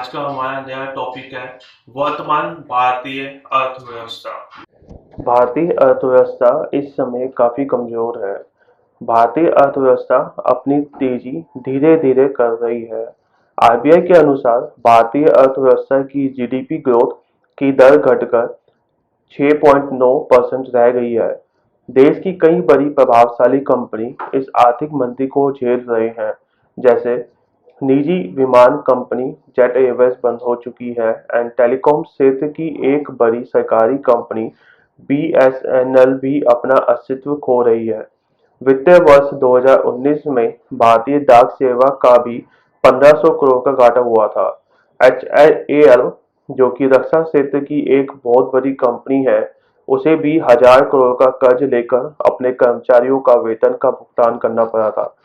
आज का हमारा नया टॉपिक है वर्तमान भारतीय अर्थव्यवस्था। भारतीय अर्थव्यवस्था इस समय काफी कमजोर है। भारतीय अर्थव्यवस्था अपनी तेजी धीरे-धीरे कर रही है। आरबीआई के अनुसार भारतीय अर्थव्यवस्था की जीडीपी ग्रोथ की दर घटकर 6.9% रह गई है। देश की कई बड़ी प्रभावशाली कंपनी इस आर्थिक मंदी को झेल रहे हैं, जैसे निजी विमान कंपनी जेट एयरवेज बंद हो चुकी है एंड टेलीकॉम क्षेत्र की एक बड़ी सरकारी कंपनी बीएसएनएल भी अपना अस्तित्व खो रही है। वित्तीय वर्ष 2019 में भारतीय डाक सेवा का भी 1500 करोड़ का घाटा हुआ था। एचएएल, जो कि रक्षा क्षेत्र की एक बहुत बड़ी कंपनी है, उसे भी 1000 करोड़ का कर्ज लेकर अपने कर्मचारियों का वेतन का भुगतान करना पड़ा था।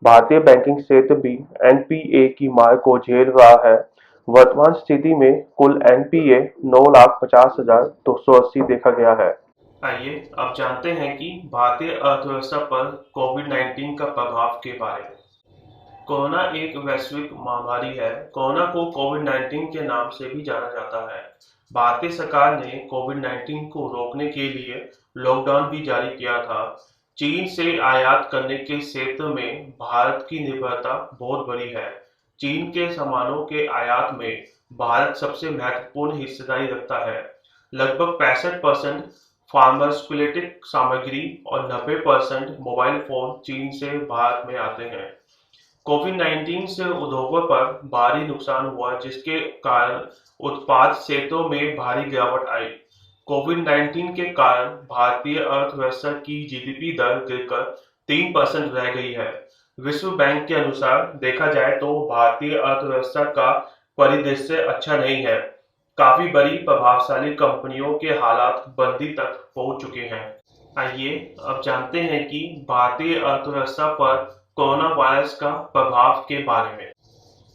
भारतीय बैंकिंग क्षेत्र भी एनपीए की मार को झेल रहा है। वर्तमान स्थिति में कुल एनपीए 9,50,280 देखा गया है। आइए अब जानते हैं कि भारतीय अर्थव्यवस्था पर कोविड-19 का प्रभाव के बारे में। कोरोना एक वैश्विक महामारी है। कोरोना को कोविड-19 के नाम से भी जाना जाता है। भारतीय सरकार ने कोविड-19 को रोकने के लिए लॉकडाउन भी जारी किया था। चीन से आयात करने के क्षेत्र में भारत की निर्भरता बहुत बड़ी है। चीन के सामानों के आयात में भारत सबसे महत्वपूर्ण हिस्सेदारी रखता है। लगभग 65% फार्मास्यूटिकल सामग्री और 90% मोबाइल फोन चीन से भारत में आते हैं। कोविड-19 से उद्योगों पर भारी नुकसान हुआ, जिसके कारण उत्पाद क्षेत्रों में भारी गिरावट आई। कोविड-19 के कारण भारतीय अर्थव्यवस्था की जीडीपी दर गिरकर 3% रह गई है। विश्व बैंक के अनुसार देखा जाए तो भारतीय अर्थव्यवस्था का परिदृश्य अच्छा नहीं है। काफी बड़ी प्रभावशाली कंपनियों के हालात बंदी तक पहुंच चुके हैं। आइए अब जानते हैं कि भारतीय अर्थव्यवस्था पर कोरोना वायरस का प्रभाव के बारे में।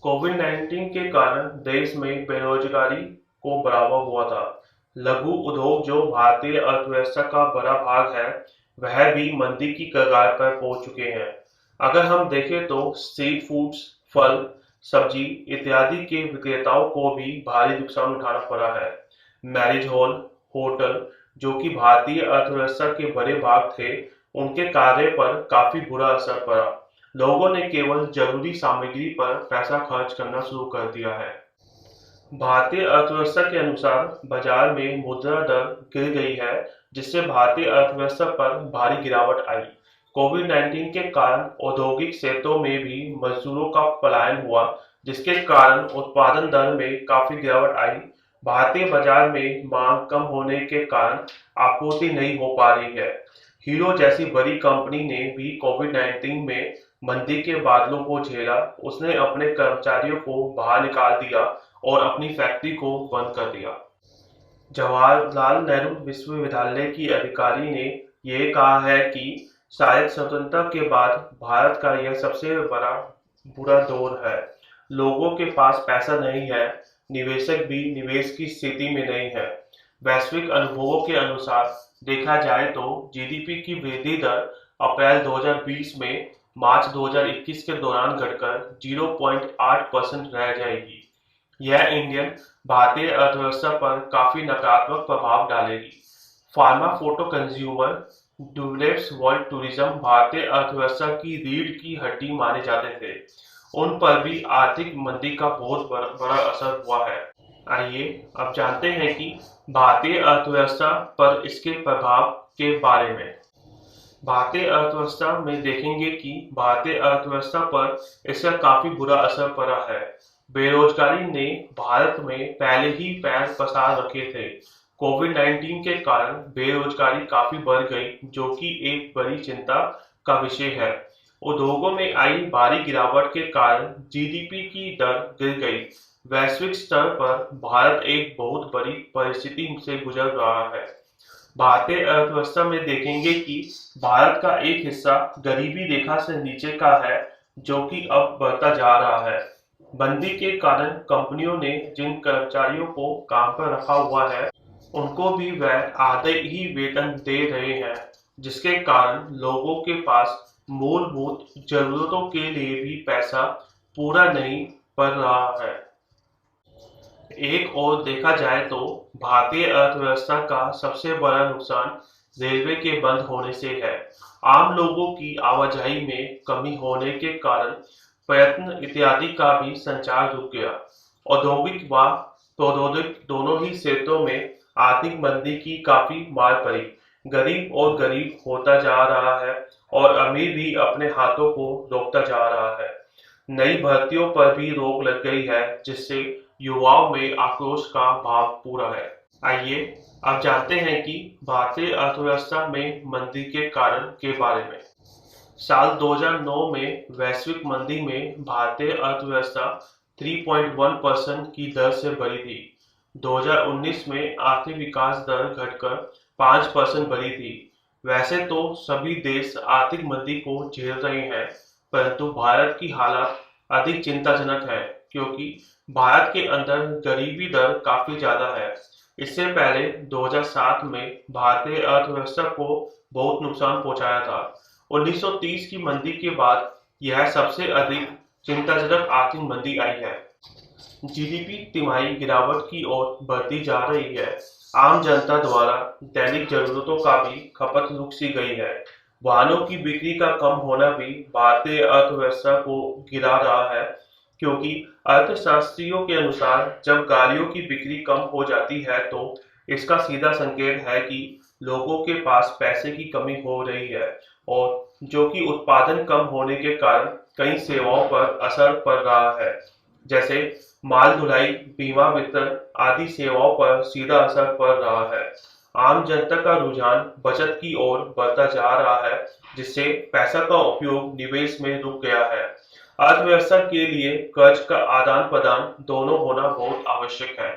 कोविड-19 के कारण देश में बेरोजगारी को बढ़ावा हुआ था। लघु उद्योग, जो भारतीय अर्थव्यवस्था का बड़ा भाग है, वह भी मंदी की कगार पर पहुंच चुके हैं। अगर हम देखें तो स्ट्रीट फूड्स, फल, सब्जी इत्यादि के विक्रेताओं को भी भारी नुकसान उठाना पड़ा है। मैरिज हॉल, होटल, जो कि भारतीय अर्थव्यवस्था के बड़े भाग थे, उनके कार्य पर काफी बुरा असर पड़ा। लोगों ने केवल जरूरी सामग्री पर पैसा खर्च करना शुरू कर दिया है। भारतीय अर्थव्यवस्था के अनुसार बाजार में मुद्रा दर गिर गई है, जिससे भारतीय अर्थव्यवस्था पर भारी गिरावट आई। कोविड-19 के कारण औद्योगिक क्षेत्रों में भी मजदूरों का पलायन हुआ, जिसके कारण उत्पादन दर में काफी गिरावट आई। भारतीय बाजार में मांग कम होने के कारण आपूर्ति नहीं हो पा रही है। हीरो जैसी बड़ी कंपनी ने भी कोविड-19 में मंदी के बादलों को झेला। उसने अपने कर्मचारियों को बाहर निकाल दिया और अपनी फैक्ट्री को बंद कर दिया। जवाहरलाल नेहरू विश्वविद्यालय की अधिकारी ने यह कहा है कि शायद स्वतंत्रता के बाद भारत का यह सबसे बड़ा बुरा दौर है। लोगों के पास पैसा नहीं है, निवेशक भी निवेश की स्थिति में नहीं है। वैश्विक अनुभवों के अनुसार देखा जाए तो जीडीपी की वृद्धि दर अप्रैल 2020 में मार्च 2021 के दौरान घटकर 0.8% रह जाएगी। यह इंडियन भारतीय अर्थव्यवस्था पर काफी नकारात्मक प्रभाव डालेगी। Pharma, photo consumer durables, world tourism भारतीय अर्थव्यवस्था की रीढ़ की हड्डी माने जाते थे। उन पर भी आर्थिक मंदी का बहुत बड़ा असर हुआ है। आइए अब जानते हैं कि भारतीय अर्थव्यवस्था पर इसके प्रभाव के बारे में। भारतीय अर्थव्यवस्था में देखेंगे कि भारतीय अर्थव्यवस्था पर इसका काफी बुरा असर पड़ा है। बेरोजगारी ने भारत में पहले ही पैर पसार रखे थे। कोविड-19 के कारण बेरोजगारी काफी बढ़ गई, जो कि एक बड़ी चिंता का विषय है। उद्योगों में आई भारी गिरावट के कारण जीडीपी की दर गिर गई। वैश्विक स्तर पर भारत एक बहुत बड़ी परिस्थिति से गुजर रहा है। भारतीय अर्थव्यवस्था में देखेंगे कि भारत का एक हिस्सा गरीबी रेखा से नीचे का है, जो कि अब बढ़ता जा रहा है। मंदी के कारण कंपनियों ने जिन कर्मचारियों को काम पर रखा हुआ है, उनको भी वह आधे ही वेतन दे रहे हैं, जिसके कारण लोगों के पास मूलभूत जरूरतों के लिए भी पैसा पूरा नहीं पड़ रहा है। एक और देखा जाए तो भारतीय अर्थव्यवस्था का सबसे बड़ा नुकसान रेलवे के बंद होने से है। आम लोगों की आवाजाही में कमी होने के कारण पर्यटन इत्यादि का भी संचार रुक गया। औद्योगिक व प्रौद्योगिक दोनों ही क्षेत्रों में आर्थिक मंदी की काफी मार पड़ी। गरीब और गरीब होता जा रहा है और अमीर भी अपने हाथों को रोकता जा रहा है। नई भर्तियों पर भी रोक लग गई है, जिससे युवाओं में आक्रोश का भाव पूरा है। आइए अब जानते हैं कि भारतीय अर्थव्यवस्था में मंदी के कारण के बारे में। साल 2009 में वैश्विक मंदी में भारतीय अर्थव्यवस्था 3.1% की दर से बढ़ी थी। 2019 में आर्थिक विकास दर घटकर 5% बढ़ी थी। वैसे तो सभी देश आर्थिक मंदी को झेल रहे हैं, परंतु भारत की हालत अधिक चिंताजनक है, क्योंकि भारत के अंदर गरीबी दर काफी ज्यादा है। इससे पहले 2007 में भारतीय अर्थव्यवस्था को बहुत नुकसान पहुंचाया था। 1930 की मंदी के बाद यह सबसे अधिक चिंताजनक आर्थिक मंदी आई है। जीडीपी तिमाही गिरावट की ओर बढ़ती जा रही है। आम जनता द्वारा दैनिक जरूरतों का भी खपत रुक सी गई है। वाहनों की बिक्री का कम होना भी भारतीय अर्थव्यवस्था को गिरा रहा है, क्योंकि अर्थशास्त्रियों के अनुसार जब गाड़ियों की बिक्री कम हो जाती है तो इसका सीधा संकेत है कि लोगों के पास पैसे की कमी हो रही है, और जो कि उत्पादन कम होने के कारण कई सेवाओं पर असर पड़ रहा है, जैसे माल ढुलाई, बीमा वितरण आदि सेवाओं पर सीधा असर पड़ रहा है। आम जनता का रुझान बचत की ओर बढ़ता जा रहा है, जिससे पैसा का उपयोग निवेश में रुक गया है। अर्थव्यवस्था के लिए कर्ज का आदान प्रदान दोनों होना बहुत आवश्यक है।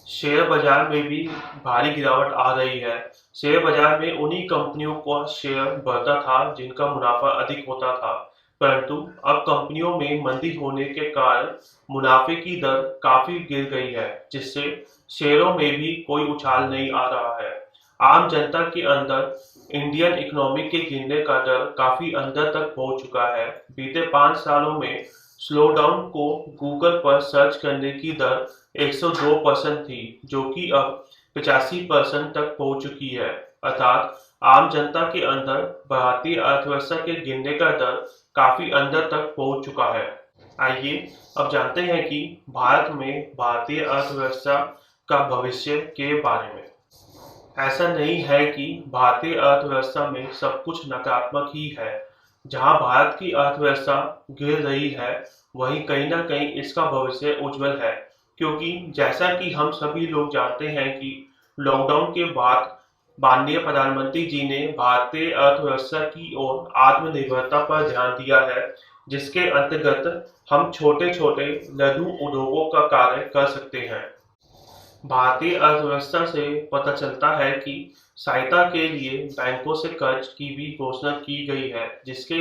शेयर बाजार में भी भारी गिरावट आ रही है। शेयर बाजार में उन्हीं कंपनियों का शेयर बढ़ता था जिनका मुनाफा अधिक होता था, परंतु अब कंपनियों में मंदी होने के कारण मुनाफे की दर काफी गिर गई है, जिससे शेयरों में भी कोई उछाल नहीं आ रहा है। आम जनता के अंदर इंडियन इकोनॉमी के गिरने का डर काफी अंदर तक पहुंच चुका है। बीते 5 सालों में स्लोडाउन को गूगल पर सर्च करने की दर 102% थी, जो कि अब 85% तक पहुंच चुकी है। अर्थात आम जनता के अंदर भारतीय अर्थव्यवस्था के गिरने का दर काफी अंदर तक पहुंच चुका है। आइए अब जानते हैं कि भारत में भारतीय अर्थव्यवस्था का भविष्य के बारे में। ऐसा नहीं है कि भारतीय अर्थव्यवस्था में सब कुछ नकारात्मक ही है। जहां भारत की अर्थव्यवस्था गिर रही है, वहीं कहीं ना कहीं इसका भविष्य उज्जवल है, क्योंकि जैसा कि हम सभी लोग जानते हैं कि लॉकडाउन के बाद माननीय प्रधानमंत्री जी ने भारतीय अर्थव्यवस्था की ओर आत्मनिर्भरता पर ध्यान दिया है, जिसके अंतर्गत हम छोटे छोटे लघु उद्योगों का कार्य कर सकते हैं। भारतीय अर्थव्यवस्था से पता चलता है कि सहायता के लिए बैंकों से कर्ज की भी घोषणा की गई है, जिसके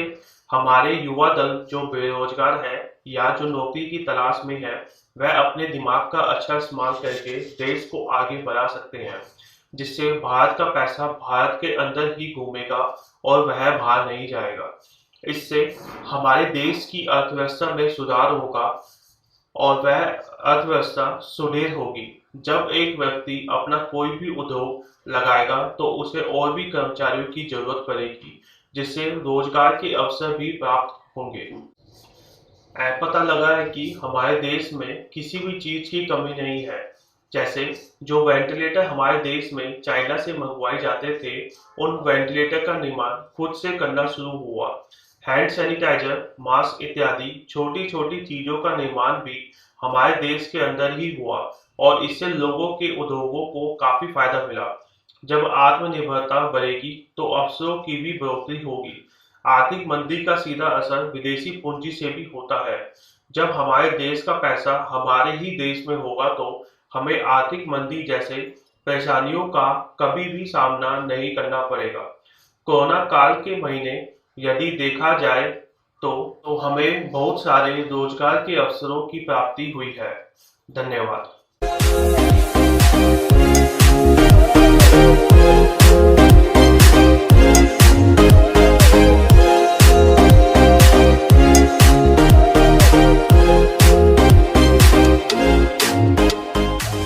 हमारे युवा दल जो बेरोजगार है या जो नौकरी की तलाश में है, वह अपने दिमाग का अच्छा इस्तेमाल करके देश को आगे बढ़ा सकते हैं, जिससे भारत का पैसा भारत के अंदर ही घूमेगा और वह बाहर नहीं जाएगा। इससे हमारे देश की अर्थव्यवस्था में सुधार होगा और वह अर्थव्यवस्था सुदृढ़ होगी। जब एक व्यक्ति अपना कोई भी उद्योग लगाएगा तो उसे और भी कर्मचारियों की जरूरत पड़ेगी, जिससे रोजगार के अवसर भी प्राप्त होंगे। पता लगा है कि हमारे देश में किसी भी चीज की कमी नहीं है। जैसे जो वेंटिलेटर हमारे देश में चाइना से मंगवाए जाते थे, उन वेंटिलेटर का निर्माण खुद से करना शुरू हुआ। हैंड सैनिटाइजर, मास्क इत्यादि छोटी छोटी चीजों का निर्माण भी हमारे देश के अंदर ही हुआ, और इससे लोगों के उद्योगों को काफी फायदा मिला। जब आत्मनिर्भरता बढ़ेगी तो अवसरों की भी बढ़ोतरी होगी। आर्थिक मंदी का सीधा असर विदेशी पूंजी से भी होता है। जब हमारे देश का पैसा हमारे ही देश में होगा तो हमें आर्थिक मंदी जैसे परेशानियों का कभी भी सामना नहीं करना पड़ेगा। कोरोना काल के महीने यदि देखा जाए तो हमें बहुत सारे रोजगार के अवसरों की प्राप्ति हुई है। धन्यवाद।